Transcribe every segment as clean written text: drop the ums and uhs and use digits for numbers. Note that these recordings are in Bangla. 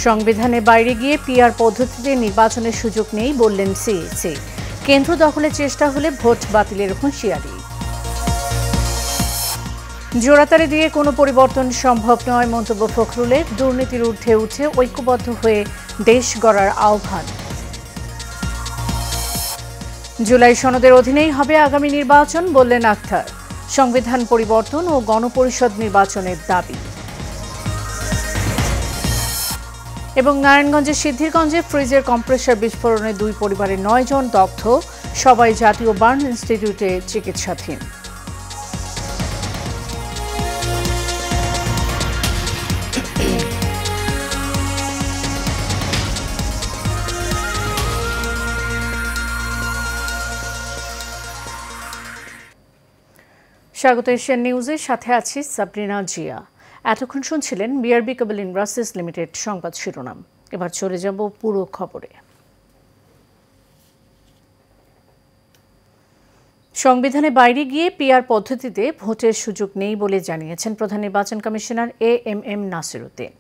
সংবিধানের বাইরে গিয়ে পিআর পদ্ধতিতে নির্বাচনের সুযোগ নেই বললেন সিইসি। কেন্দ্র দখলের চেষ্টা হলে ভোট বাতিলের হুঁশিয়ারি। জোড়াতালি দিয়ে কোনো পরিবর্তন সম্ভব নয় মন্তব্য ফখরুলের। দুর্নীতির ঊর্ধ্বে উঠে ঐক্যবদ্ধ হয়ে দেশ গড়ার আহ্বান। জুলাই সনদের অধীনেই হবে আগামী নির্বাচন বললেন আখতার। সংবিধান পরিবর্তন ও গণপরিষদ নির্বাচনের দাবি। এবং নারায়ণগঞ্জের সিদ্ধিরগঞ্জে ফ্রিজের কম্প্রেসর বিস্ফোরণে 2 পরিবারের 9 জন দগ্ধ, সবাই জাতীয় বার্ন ইনস্টিটিউটে চিকিৎসাধীন। স্বাগত এশিয়ান নিউজের সাথে আছি সাবরিনা জিয়া। এতক্ষণ শুনছিলেন বিআরবি কেবল ইন্ডাস্ট্রিজ লিমিটেড সংবাদ শিরোনাম। এবার চলে যাব পুরো খবরে। সংবিধানের বাইরে গিয়ে পিআর পদ্ধতিতে ভোটের সুযোগ নেই বলে জানিয়েছেন প্রধান নির্বাচন কমিশনার এএমএম নাসির উদ্দিন।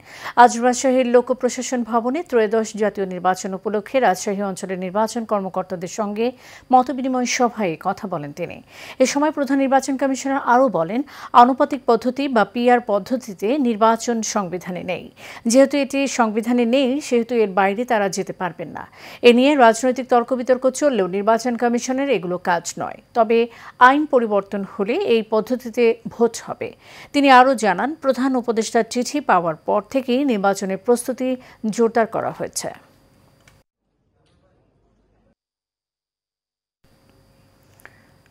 আজ রাজশাহীর লোক প্রশাসন ভবনে ত্রয়োদশ জাতীয় নির্বাচন উপলক্ষে রাজশাহী অঞ্চলের নির্বাচন কর্মকর্তাদের সঙ্গে মতবিনিময় সভায় কথা বলেন তিনি। এ সময় প্রধান নির্বাচন কমিশনার আরও বলেন, আনুপাতিক পদ্ধতি বা পিআর পদ্ধতিতে নির্বাচন সংবিধানে নেই। যেহেতু এটি সংবিধানে নেই, সেহেতু এর বাইরে তারা যেতে পারবেন না। এ নিয়ে রাজনৈতিক তর্ক বিতর্ক চললেও নির্বাচন কমিশনের এগুলো কাজ নয়। তবে আইন পরিবর্তন হলে এই পদ্ধতিতে ভোট হবে। তিনি আরও জানান, প্রধান উপদেষ্টার চিঠি পাওয়ার পর থেকেই নির্বাচনের প্রস্তুতি জোরদার করা হয়েছে।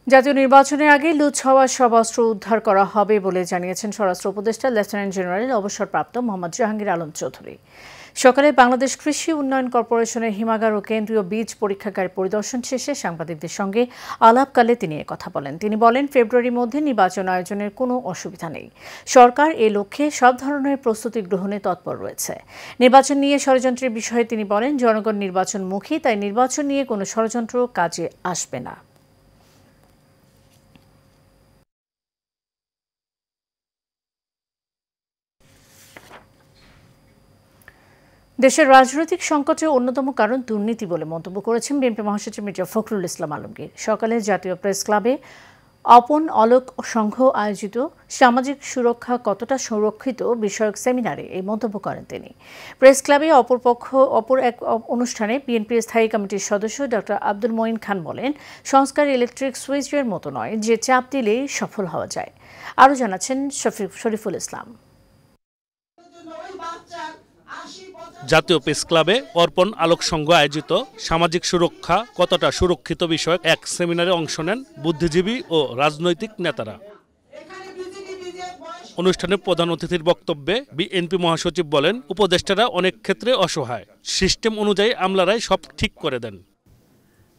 জাতীয় নির্বাচনের আগে লুট হওয়া সব অস্ত্র উদ্ধার করা হবে বলে জানিয়েছেন স্বরাষ্ট্র উপদেষ্টা লেফটেন্যান্ট জেনারেল অবসরপ্রাপ্ত মোহাম্মদ জাহাঙ্গীর আলম চৌধুরী। সকালে বাংলাদেশ কৃষি উন্নয়ন কর্পোরেশনের হিমাগার ও কেন্দ্রীয় বীজ পরীক্ষাগার পরিদর্শন শেষে সাংবাদিকদের সঙ্গে আলাপকালে তিনি কথা বলেন। তিনি বলেন, ফেব্রুয়ারির মধ্যে নির্বাচন আয়োজনের কোনো অসুবিধা নেই। সরকার এ লক্ষ্যে সব ধরনের প্রস্তুতি গ্রহণে তৎপর রয়েছে। নির্বাচন নিয়ে ষড়যন্ত্রের বিষয়ে তিনি বলেন, জনগণ নির্বাচনমুখী, তাই নির্বাচন নিয়ে কোনো ষড়যন্ত্র কাজে আসবে না। দেশের রাজনৈতিক সংকটের অন্যতম কারণ দুর্নীতি বলে মন্তব্য করেছেন বিএনপি মহাসচিব মির্জা ফখরুল ইসলাম আলমগীর। সকালে জাতীয় প্রেস ক্লাবে অপন অলোক সংঘ আয়োজিত সামাজিক সুরক্ষা কতটা সুরক্ষিত বিষয়ক সেমিনারে এই মন্তব্য করেন তিনি। প্রেস ক্লাবে অপর এক অনুষ্ঠানে বিএনপির স্থায়ী কমিটির সদস্য ডক্টর আব্দুল মঈন খান বলেন, সংস্কার ইলেকট্রিক সুইচের মতো নয় যে চাপ দিলেই সফল হওয়া যায়। আরও জানাচ্ছেন শরীফুল ইসলাম। জাতীয় প্রেস ক্লাবে অর্পণ আলোক সংঘ আয়োজিত সামাজিক সুরক্ষা কতটা সুরক্ষিত বিষয়ক এক সেমিনারে অংশ নেন বুদ্ধিজীবী ও রাজনৈতিক নেতারা। অনুষ্ঠানে প্রধান অতিথির বক্তব্যে বিএনপি মহাসচিব বলেন, উপদেষ্টারা অনেক ক্ষেত্রে অসহায়, সিস্টেম অনুযায়ী আমলারাই সব ঠিক করে দেন।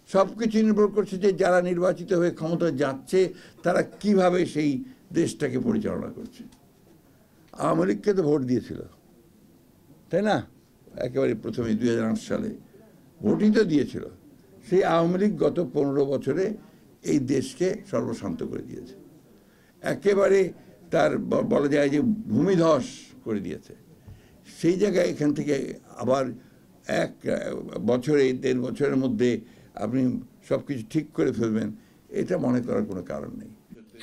সবকিছু নির্ভর করছে যে যারা নির্বাচিত হয়ে ক্ষমতায় যাচ্ছে তারা কিভাবে সেই দেশটাকে পরিচালনা করছে। আওয়ামী লীগকে তো ভোট দিয়েছিল, তাই না? একেবারে প্রথমে 2008 সালে ভোটই তো দিয়েছিল। সেই আওয়ামী লীগ গত 15 বছরে এই দেশকে সর্বশান্ত করে দিয়েছে, একেবারে তার বলা যায় যে ভূমিধস করে দিয়েছে। সেই জায়গায় এখান থেকে আবার 1 বছরে 1.5 বছরের মধ্যে আপনি সব কিছু ঠিক করে ফেলবেন, এটা মনে করার কোনো কারণ নেই।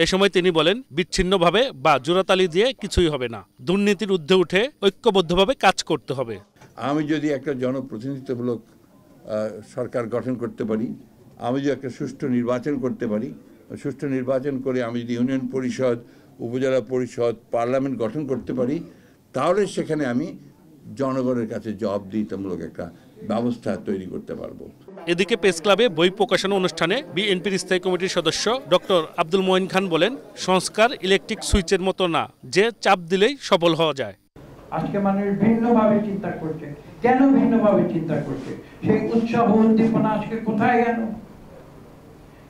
এ সময় তিনি বলেন, বিচ্ছিন্নভাবে বা জোড়াতালি দিয়ে কিছুই হবে না। দুর্নীতির ঊর্ধ্বে উঠে ঐক্যবদ্ধভাবে কাজ করতে হবে। আমি যদি একটা জনপ্রতিনিধিত্বমূলক সরকার গঠন করতে পারি, আমি যদি একটা সুষ্ঠু নির্বাচন করতে পারি, সুষ্ঠু নির্বাচন করে আমি যদি ইউনিয়ন পরিষদ, উপজেলা পরিষদ, পার্লামেন্ট গঠন করতে পারি, তাহলে সেখানে আমি জনগণের কাছে জবাবদিহিতামূলক একটা ব্যবস্থা তৈরি করতে পারবো। এদিকে প্রেস ক্লাবে বই প্রকাশনা অনুষ্ঠানে বিএনপির স্থায়ী কমিটির সদস্য ডক্টর আব্দুল মঈন খান বলেন, সংস্কার ইলেকট্রিক সুইচের মতো না যে চাপ দিলেই সফল হওয়া যায়। আজকে মানুষ ভিন্নভাবে চিন্তা করছে। কেন ভিন্নভাবে চিন্তা করছে? সেই উৎসাহ উদ্দীপনা আজকে কোথায় গেল?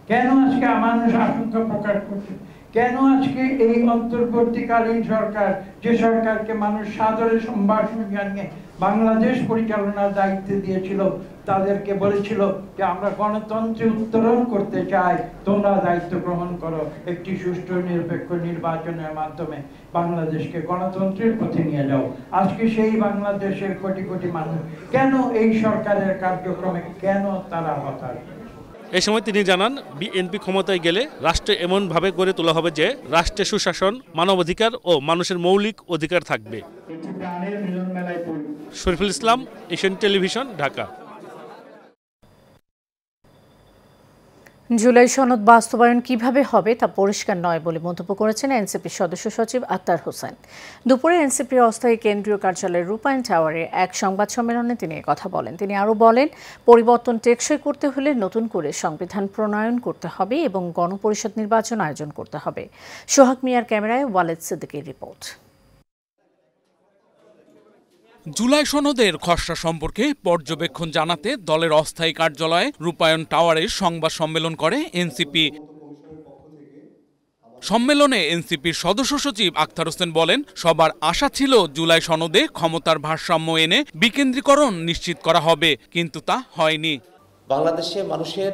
কেন আজকে মানুষ আশঙ্কা প্রকাশ করছে? কেন আজকে এই অন্তর্বর্তীকালীন সরকার, যে সরকারকে মানুষ সাদরে সম্ভাষণ জানিয়ে বাংলাদেশ পরিচালনার দায়িত্ব দিয়েছিল, তাদেরকে বলেছিল যে আমরা গণতন্ত্রে উত্তরণ করতে চাই, তোমরা দায়িত্ব গ্রহণ করো, একটি সুষ্ঠু নিরপেক্ষ নির্বাচনের মাধ্যমে বাংলাদেশকে গণতন্ত্রের পথে নিয়ে যাও। আজকে সেই বাংলাদেশের কোটি কোটি মানুষ কেন এই সরকারের কার্যক্রমে কেন তারা হতাশ? এ সময় তিনি জানান, বিএনপি ক্ষমতায় গেলে রাষ্ট্র এমনভাবে গড়ে তোলা হবে যে রাষ্ট্রে সুশাসন, মানবাধিকার ও মানুষের মৌলিক অধিকার থাকবে। Shariful Islam, Asian television, Dhaka. জুলাই সনদ বাস্তবায়ন কিভাবে হবে তা পরিষ্কার নয় বলে মন্তব্য করেছেন এনসিপির সদস্য সচিব আক্তার হোসেন। দুপুরে এনসিপির অস্থায়ী কেন্দ্রীয় কার্যালয়ের রূপায়ণ টাওয়ারে এক সংবাদ সম্মেলনে তিনি কথা বলেন। তিনি আরও বলেন, পরিবর্তন টেকসই করতে হলে নতুন করে সংবিধান প্রণয়ন করতে হবে এবং গণপরিষদ নির্বাচন আয়োজন করতে হবে। সোহাগ মিয়ার ক্যামেরায় ওয়ালেদ সিদ্দিকীর রিপোর্ট। জুলাই সনদের খসড়া সম্পর্কে পর্যবেক্ষণ জানাতে দলের অস্থায়ী কার্যালয়ে রূপায়ণ টাওয়ারে সংবাদ সম্মেলন করে এনসিপি। সম্মেলনে এনসিপির সদস্য সচিব আক্তার হোসেন বলেন, সবার আশা ছিল জুলাই সনদে ক্ষমতার ভারসাম্য এনে বিকেন্দ্রীকরণ নিশ্চিত করা হবে, কিন্তু তা হয়নি। বাংলাদেশে মানুষের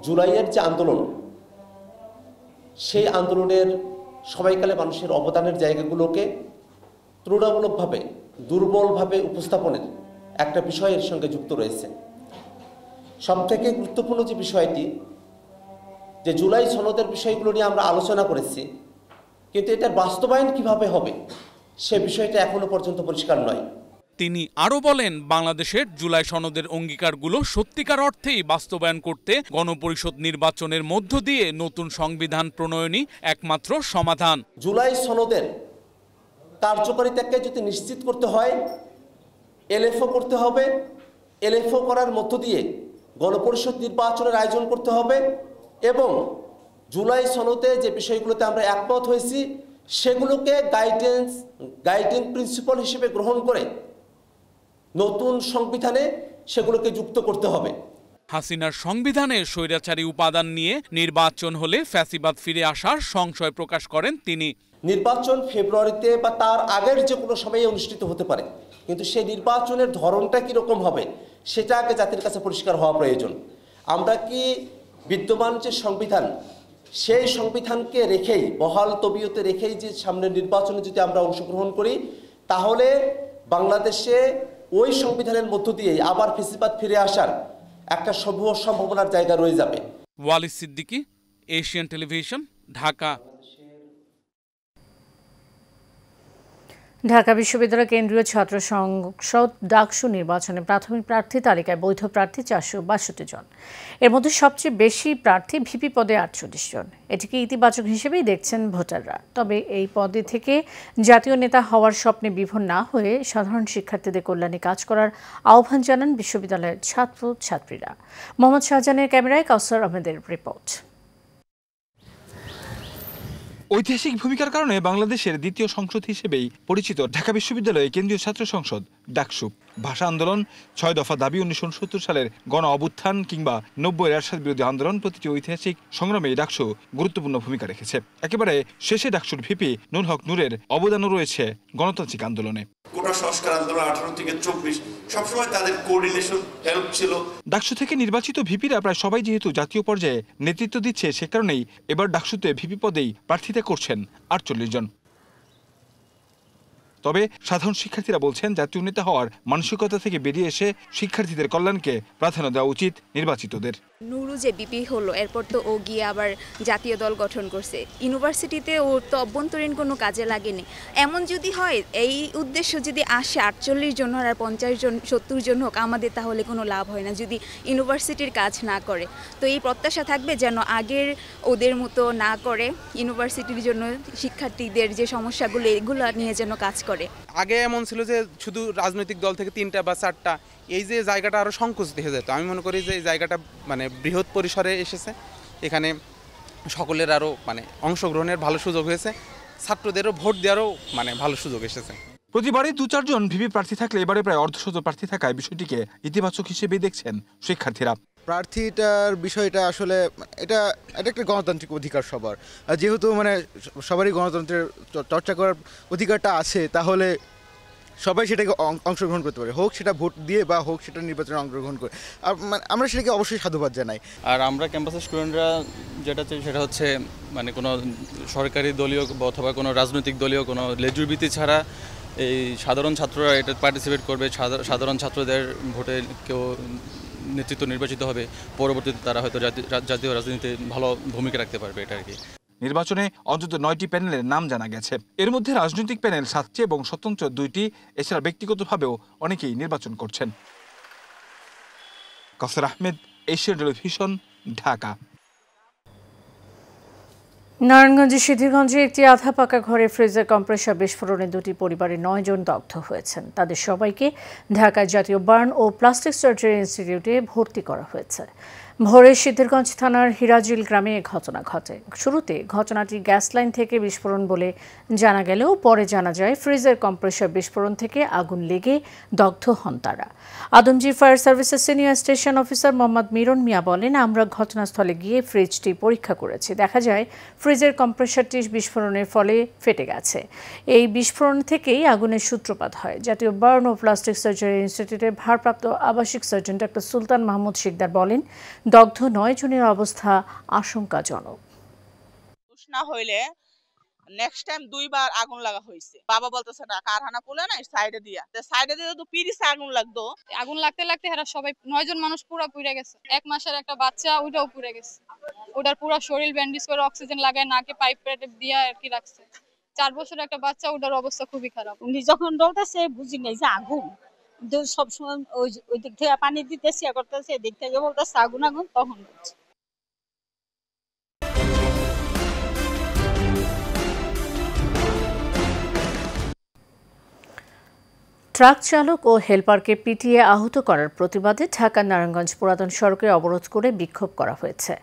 জুলাইয়ের যে আন্দোলন, সেই আন্দোলনের সময়কালে মানুষের অবদানের জায়গাগুলোকে তুলনামূলকভাবে দুর্বলভাবে উপস্থাপনের একটা বিষয়ের সঙ্গে যুক্ত রয়েছে। সবথেকে গুরুত্বপূর্ণ যে বিষয়টি, যে জুলাই সনদের বিষয়গুলো নিয়ে আমরা আলোচনা করেছি, কিন্তু এটার বাস্তবায়ন কিভাবে হবে সে বিষয়টা এখনো পর্যন্ত পরিষ্কার নয়। তিনি আরও বলেন, বাংলাদেশের জুলাই সনদের অঙ্গীকারগুলো সত্যিকার অর্থেই বাস্তবায়ন করতে গণপরিষদ নির্বাচনের মধ্য দিয়ে নতুন সংবিধান প্রণয়নই একমাত্র সমাধান। জুলাই সনদের কার্যকারিতাকে যদি নিশ্চিত করতে হয়, এলএফও করতে হবে। এলএফও করার মধ্য দিয়ে গণপরিষদ নির্বাচনের আয়োজন করতে হবে এবং জুলাই সনদে যে বিষয়গুলোতে আমরা একমত হয়েছি সেগুলোকে গাইডিং প্রিন্সিপাল হিসেবে গ্রহণ করে নতুন সংবিধানে সেগুলোকে যুক্ত করতে হবে। হাসিনার সংবিধানে স্বৈরাচারী উপাদান নিয়ে নির্বাচন হলে ফ্যাসিবাদ ফিরে আসার সংশয় প্রকাশ করেন তিনি। নির্বাচন ফেব্রুয়ারিতে বা তার আগের যে কোনো সময়ে অনুষ্ঠিত হতে পারে, কিন্তু সেই নির্বাচনের ধরনটা কীরকম হবে সেটা আগে জাতির কাছে পরিষ্কার হওয়া প্রয়োজন। আমরা কি বিদ্যমান যে সংবিধান, সেই সংবিধানকে রেখেই, বহাল তবিয়তে রেখেই যে সামনের নির্বাচনে যদি আমরা অংশগ্রহণ করি, তাহলে বাংলাদেশে ওই সংবিধানের মধ্য দিয়ে আবার ফ্যাসিবাদ ফিরে আসার একটা সম্ভাবনার জায়গা রয়ে যাবে। Walid Siddiqui, Asian television, Dhaka. ঢাকা বিশ্ববিদ্যালয় কেন্দ্রীয় ছাত্র সংসদ ডাকসু নির্বাচনে প্রাথমিক প্রার্থী তালিকায় বৈধ প্রার্থী 462 জন। এর মধ্যে সবচেয়ে বেশি প্রার্থী ভিপি পদে 48 জন। এটিকে ইতিবাচক হিসেবেই দেখছেন ভোটাররা। তবে এই পদে থেকে জাতীয় নেতা হওয়ার স্বপ্নে বিভোর না হয়ে সাধারণ শিক্ষার্থীদের কল্যাণে কাজ করার আহ্বান জানান বিশ্ববিদ্যালয়ের ছাত্রছাত্রীরা। মোহাম্মদ শাহজাহানের ক্যামেরায় কাউসার আহমেদের রিপোর্ট। ঐতিহাসিক ভূমিকার কারণে বাংলাদেশের দ্বিতীয় সংসদ হিসেবেই পরিচিত ঢাকা বিশ্ববিদ্যালয়ে কেন্দ্রীয় ছাত্র সংসদ ডাকসু। ভাষা আন্দোলন, 6 দফা দাবি, 1969 সালের গণ অভ্যুত্থান কিংবা 90-এর এরশাদ বিরোধী আন্দোলন, প্রতিটি ঐতিহাসিক সংগ্রামে ডাকসু গুরুত্বপূর্ণ ভূমিকা রেখেছে। একেবারে শেষে ডাকসুর ভিপি নুর হক নূরের অবদানও রয়েছে গণতান্ত্রিক আন্দোলনে। কোটা সংস্কার আন্দোলন 18 থেকে 24 সবসময় তাদের কোঅর্ডিনেশন হেল্প ছিল। ডাকসু থেকে নির্বাচিত ভিপিরা প্রায় সবাই যেহেতু জাতীয় পর্যায়ে নেতৃত্ব দিচ্ছে, সে কারণেই এবার ডাকসুতে ভিপি পদেই প্রার্থিতা করছেন 48 জন। তবে সাধারণ শিক্ষার্থীরা বলছেন, জাতীয় নেতা হওয়ার মানসিকতা থেকে বেরিয়ে এসে শিক্ষার্থীদের কল্যাণকে প্রাধান্য দেওয়া উচিত নির্বাচিতদের। নুরু যে বিপি হলো, এরপর তো ও গিয়ে আবার জাতীয় দল গঠন করছে। ইউনিভার্সিটিতে ওর তো অভ্যন্তরীণ কোনো কাজে লাগেনি। এমন যদি হয়, এই উদ্দেশ্য যদি আসে 48 জন আর 50 জন 70 জন হোক, আমাদের তাহলে কোনো লাভ হয় না যদি ইউনিভার্সিটির কাজ না করে। তো এই প্রত্যাশা থাকবে যেন আগের ওদের মতো না করে, ইউনিভার্সিটির জন্য শিক্ষার্থীদের যে সমস্যাগুলো এগুলো নিয়ে যেন কাজ করে। আগে এমন ছিল যে শুধু রাজনৈতিক দল থেকে 3টা বা 4টা, এই যে জায়গাটা আরও সংকুচিত হয়ে যেত। আমি মনে করি যে এই জায়গাটা মানে বৃহৎ পরিসরে এসেছে, এখানে সকলের আরও মানে অংশগ্রহণের ভালো সুযোগ হয়েছে, ছাত্রদেরও ভোট দেওয়ারও মানে ভালো সুযোগ এসেছে। প্রতিবারই 2-4 জন ভিপি প্রার্থী থাকলে এবারে প্রায় অর্ধশত প্রার্থী থাকায় বিষয়টিকে ইতিবাচক হিসেবে দেখছেন শিক্ষার্থীরা। প্রার্থীটার বিষয়টা আসলে এটা একটা গণতান্ত্রিক অধিকার সবার, যেহেতু মানে সবারই গণতন্ত্রের চর্চা করার অধিকারটা আছে, তাহলে সবাই সেটাকে অংশগ্রহণ করতে পারে, হোক সেটা ভোট দিয়ে বা হোক সেটা নির্বাচনে অংশগ্রহণ করে। আর আমরা সেটাকে অবশ্যই সাধুবাদ জানাই। আর আমরা ক্যাম্পাসের স্টুডেন্টরা যেটা চাই সেটা হচ্ছে মানে কোনো সরকারি দলীয় অথবা কোনো রাজনৈতিক দলীয় কোনো লেজুরবৃত্তি ছাড়া এই সাধারণ ছাত্ররা এটা পার্টিসিপেট করবে। সাধারণ ছাত্রদের ভোটে কেউ নেতৃত্ব নির্বাচিত হবে, পরবর্তীতে তারা হয়তো জাতীয় রাজনীতিতে ভালো ভূমিকা রাখতে পারবে, এটা আর কি। নির্বাচনে অন্তত 9টি প্যানেলের নাম জানা গেছে। এর মধ্যে রাজনৈতিক প্যানেল 7টি এবং স্বতন্ত্র 2টি। এছাড়া ব্যক্তিগতভাবেও অনেকেই নির্বাচন করছেন। কাউসার আহমেদ, এশিয়ান টেলিভিশন, ঢাকা। নারায়ণগঞ্জের সিদ্ধিরগঞ্জে একটি আধা পাকা ঘরে ফ্রিজের কম্প্রেসার বিস্ফোরণে 2টি পরিবারের 9 জন দগ্ধ হয়েছেন। তাদের সবাইকে ঢাকা জাতীয় বার্ন ও প্লাস্টিক সার্জারি ইনস্টিটিউটে ভর্তি করা হয়েছে। ভোরে সিদ্ধিরগঞ্জ থানার হিরাজিল গ্রামে এ ঘটনা ঘটে। শুরুতে ঘটনাটি গ্যাস লাইন থেকে বিস্ফোরণ বলে জানা গেলেও পরে জানা যায় ফ্রিজের কম্প্রেসার বিস্ফোরণ থেকে আগুন লেগে দগ্ধ হন তারা। আদমজি ফায়ার সার্ভিসের senior station officer Mohammad Miron Mia বলেন, আমরা ঘটনাস্থলে গিয়ে ফ্রিজটি পরীক্ষা করেছি। দেখা যায় ফ্রিজের কম্প্রেসারটি বিস্ফোরণের ফলে ফেটে গেছে। এই বিস্ফোরণ থেকেই আগুনের সূত্রপাত হয়। জাতীয় বার্ন ও প্লাস্টিক সার্জারি ইনস্টিটিউটের ভারপ্রাপ্ত আবাসিক সার্জন ডক্টর সুলতান মাহমুদ শিকদার বলেন, দগ্ধ 9 জনের অবস্থা আশঙ্কাজনক। না হইলে নেক্সট টাইম 2 বার আগুন লাগা হয়েছে। বাবা বলতেছে না কারখানা খুলে না সাইডে দিয়ে তো পিরিসে আগুন লাগতো। আগুন লাগতে লাগতে এরা সবাই 9 জন মানুষ পুরো পুড়ে গেছে। 1 মাসের একটা বাচ্চা ওটাও পুড়ে গেছে। ওটার পুরো শরীর ব্যান্ডেজ করে অক্সিজেন লাগায় নাকে পাইপ দিয়ে আর কি রাখছে। 4 বছরের একটা বাচ্চা, ওটার অবস্থা খুবই খারাপ। উনি যখন দৌড়াচ্ছে বুঝি নাই যে আগুন, সবসময় ওই দিক থেকে পানি দিতেছে করতেছে, এদিক থেকে বলতেছে আগুন আগুন, তখন হচ্ছে। ট্রাক চালক ও হেলপারকে পিটিয়ে আহত করার প্রতিবাদে ঢাকা নারায়ণগঞ্জ পুরাতন সড়কে অবরোধ করে বিক্ষোভ করা হয়েছে।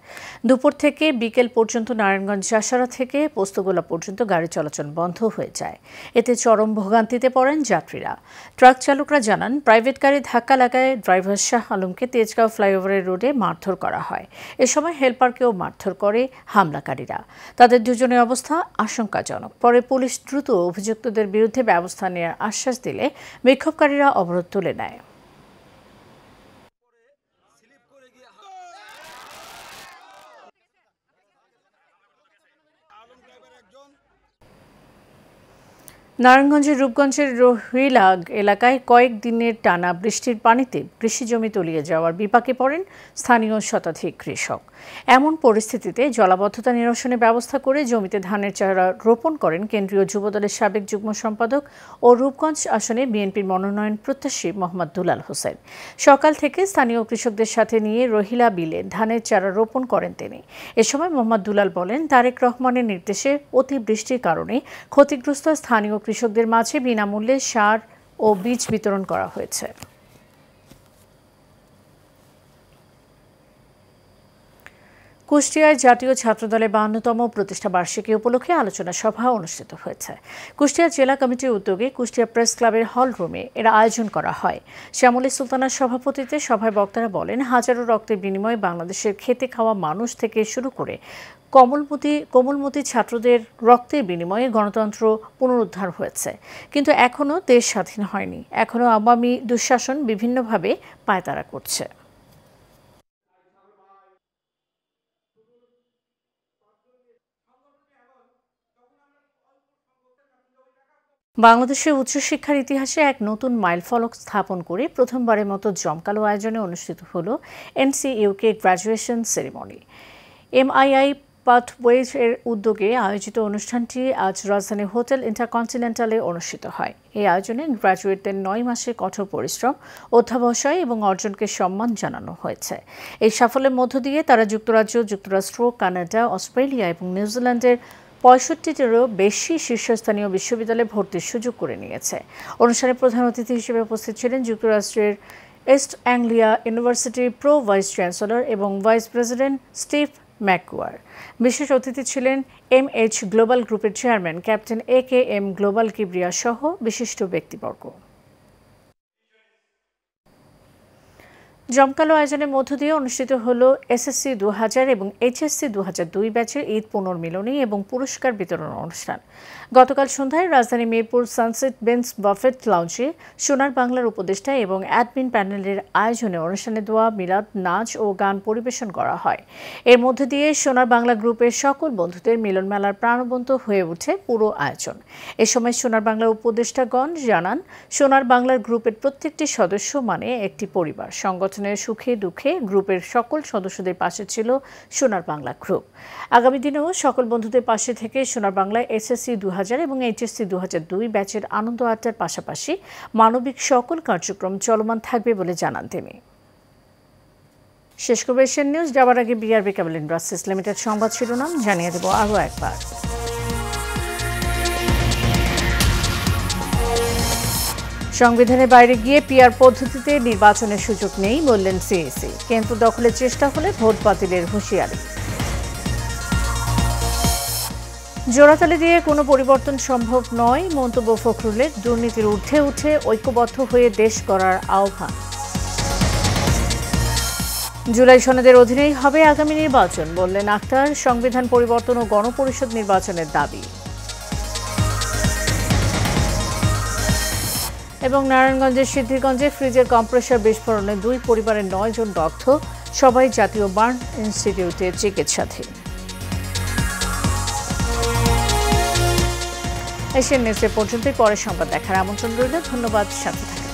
দুপুর থেকে বিকেল পর্যন্ত নারায়ণগঞ্জ জাসারা থেকে পোস্তগোলা পর্যন্ত গাড়ি চলাচল বন্ধ হয়ে যায়। এতে চরম ভোগান্তিতে পড়েন যাত্রীরা। ট্রাক চালকরা জানান, প্রাইভেট গাড়ি ধাক্কা লাগায় ড্রাইভার শাহ আলমকে তেজগাঁও ফ্লাইওভারের রোডে মারধর করা হয়। এ সময় হেলপারকেও মারধর করে হামলাকারীরা। তাদের দুজনের অবস্থা আশঙ্কাজনক। পরে পুলিশ দ্রুত অভিযুক্তদের বিরুদ্ধে ব্যবস্থা নেওয়ার আশ্বাস দিলে বিক্ষোভকারীরা অবরোধ তুলে নেয়। নারায়ণগঞ্জের রূপগঞ্জের রহিলা এলাকায় কয়েকদিনের টানা বৃষ্টির পানিতে কৃষিজমি তলিয়ে যাওয়ার বিপাকে পড়েন স্থানীয় শতাধিক কৃষক। এমন পরিস্থিতিতে জলাবদ্ধতা নিরসনের ব্যবস্থা করে জমিতে ধানের চারা রোপণ করেন কেন্দ্রীয় যুবদলের সাবেক যুগ্ম সম্পাদক ও রূপগঞ্জ আসনে বিএনপির মনোনয়ন প্রত্যাশী মোহাম্মদ দুলাল হোসেন। সকাল থেকে স্থানীয় কৃষকদের সাথে নিয়ে রহিলা বিলে ধানের চারা রোপণ করেন তিনি। এ সময় মোহাম্মদ দুলাল বলেন, তারেক রহমানের নির্দেশে অতিবৃষ্টির কারণে ক্ষতিগ্রস্ত স্থানীয় কৃষকদের মাঝে বিনামূল্যে সার ও বীজ বিতরণ করা হয়েছে। কুষ্টিয়ায় জাতীয় ছাত্রদলের 52তম প্রতিষ্ঠা বার্ষিকী উপলক্ষে আলোচনা সভা অনুষ্ঠিত হয়েছে। কুষ্টিয়া জেলা কমিটির উদ্যোগে কুষ্টিয়া প্রেস ক্লাবের হল রুমে এর আয়োজন করা হয়। শ্যামলী সুলতানার সভাপতিত্বে সভায় বক্তারা বলেন, হাজারো রক্তের বিনিময়ে বাংলাদেশের খেতে খাওয়া মানুষ থেকে শুরু করে কোমলমতি ছাত্রদের রক্তের বিনিময়ে গণতন্ত্র পুনরুদ্ধার হয়েছে, কিন্তু এখনও দেশ স্বাধীন হয়নি। এখনও আওয়ামী দুঃশাসন বিভিন্নভাবে পায়তারা করছে। বাংলাদেশের উচ্চশিক্ষার ইতিহাসে এক নতুন মাইলফলক স্থাপন করে প্রথমবারের মতো জমকালো আয়োজনে অনুষ্ঠিত হল এনসিইউকে গ্র্যাজুয়েশন সেরিমনি। এমআইআই পাথওয়েজ এর উদ্যোগে আয়োজিত অনুষ্ঠানটি আজ রাজধানীর হোটেল ইন্টারকন্টিনেন্টালে অনুষ্ঠিত হয়। এই আয়োজনে গ্র্যাজুয়েটদের 9 মাসের কঠোর পরিশ্রম, অধ্যাবসায় এবং অর্জনকে সম্মান জানানো হয়েছে। এই সাফল্যের মধ্য দিয়ে তারা যুক্তরাজ্য, যুক্তরাষ্ট্র, কানাডা, অস্ট্রেলিয়া এবং নিউজিল্যান্ডের 65টিরও বেশি শীর্ষস্থানীয় বিশ্ববিদ্যালয়ে ভর্তির সুযোগ করে নিয়েছে। অনুষ্ঠানে প্রধান অতিথি হিসেবে উপস্থিত ছিলেন যুক্তরাষ্ট্রের ইস্ট অ্যাংলিয়া ইউনিভার্সিটির প্রো ভাইস চ্যান্সেলর এবং ভাইস প্রেসিডেন্ট স্টিভ ম্যাকগুয়ার। বিশেষ অতিথি ছিলেন MH গ্লোবাল গ্রুপের chairman captain AKM global Kibria সহ বিশিষ্ট ব্যক্তিবর্গ। জমকালো আয়োজনের মধ্য দিয়ে অনুষ্ঠিত হল এসএসসি 2000 এবং এইচএসসি 2002 ব্যাচের ঈদ পুনর্মিলনী এবং পুরস্কার বিতরণ অনুষ্ঠান। গতকাল সন্ধ্যায় রাজধানী মিরপুর সানসেট বেঞ্চ বাফেট লাউঞ্জে সোনার বাংলার উপদেষ্টা এবং অ্যাডমিন প্যানেলের আয়োজনে অনুষ্ঠানে দোয়া, মিলাদ, নাচ ও গান পরিবেশন করা হয়। এর মধ্য দিয়ে সোনার বাংলা গ্রুপের সকল বন্ধুদের মিলন মেলার প্রাণবন্ত হয়ে ওঠে পুরো আয়োজন। এ সময় সোনার বাংলার উপদেষ্টাগণ জানান, সোনার বাংলার গ্রুপের প্রত্যেকটি সদস্য মানে একটি পরিবার। সংগঠনের সুখে দুঃখে গ্রুপের সকল সদস্যদের পাশে ছিল সোনার বাংলা গ্রুপ। আগামী দিনেও সকল বন্ধুদের পাশে থেকে সোনার বাংলায় এসএসসি 2000 এবং এইচএসসি 2002 ব্যাচের আনন্দ আড্ডার পাশাপাশি মানবিক সকল কার্যক্রম চলমান থাকবে বলে জানান তিনি। শেষ করব এশিয়ান নিউজ। যাওয়ার আগে বিআরবি কেবল ইন্ডাস্ট্রিজ লিমিটেড সংবাদ শিরোনাম জানিয়ে দেব আরও একবার। সংবিধানের বাইরে গিয়ে পিআর পদ্ধতিতে নির্বাচনের সুযোগ নেই বললেন সিইসি। কেন্দ্র দখলের চেষ্টা হলে ভোট বাতিলের হুঁশিয়ারি। জোড়াতালি দিয়ে কোনো পরিবর্তন সম্ভব নয় মন্তব্য ফখরুলের। দুর্নীতির ঊর্ধ্বে উঠে ঐক্যবদ্ধ হয়ে দেশ গড়ার আহ্বান। জুলাই সনদের অধীনেই হবে আগামী নির্বাচন বললেন আক্তার। সংবিধান পরিবর্তন ও গণপরিষদ নির্বাচনের দাবি। এবং নারায়ণগঞ্জের সিদ্ধিরগঞ্জে ফ্রিজের কম্প্রেসার বিস্ফোরণে 2 পরিবারের 9 জন দগ্ধ, সবাই জাতীয় বার্ন ইনস্টিটিউটে চিকিৎসাধীন। এশিয়ান নিউজে পর্যন্তই। পরের সংবাদ দেখার আমন্ত্রণ রইল। ধন্যবাদ, সাথে থাকুন।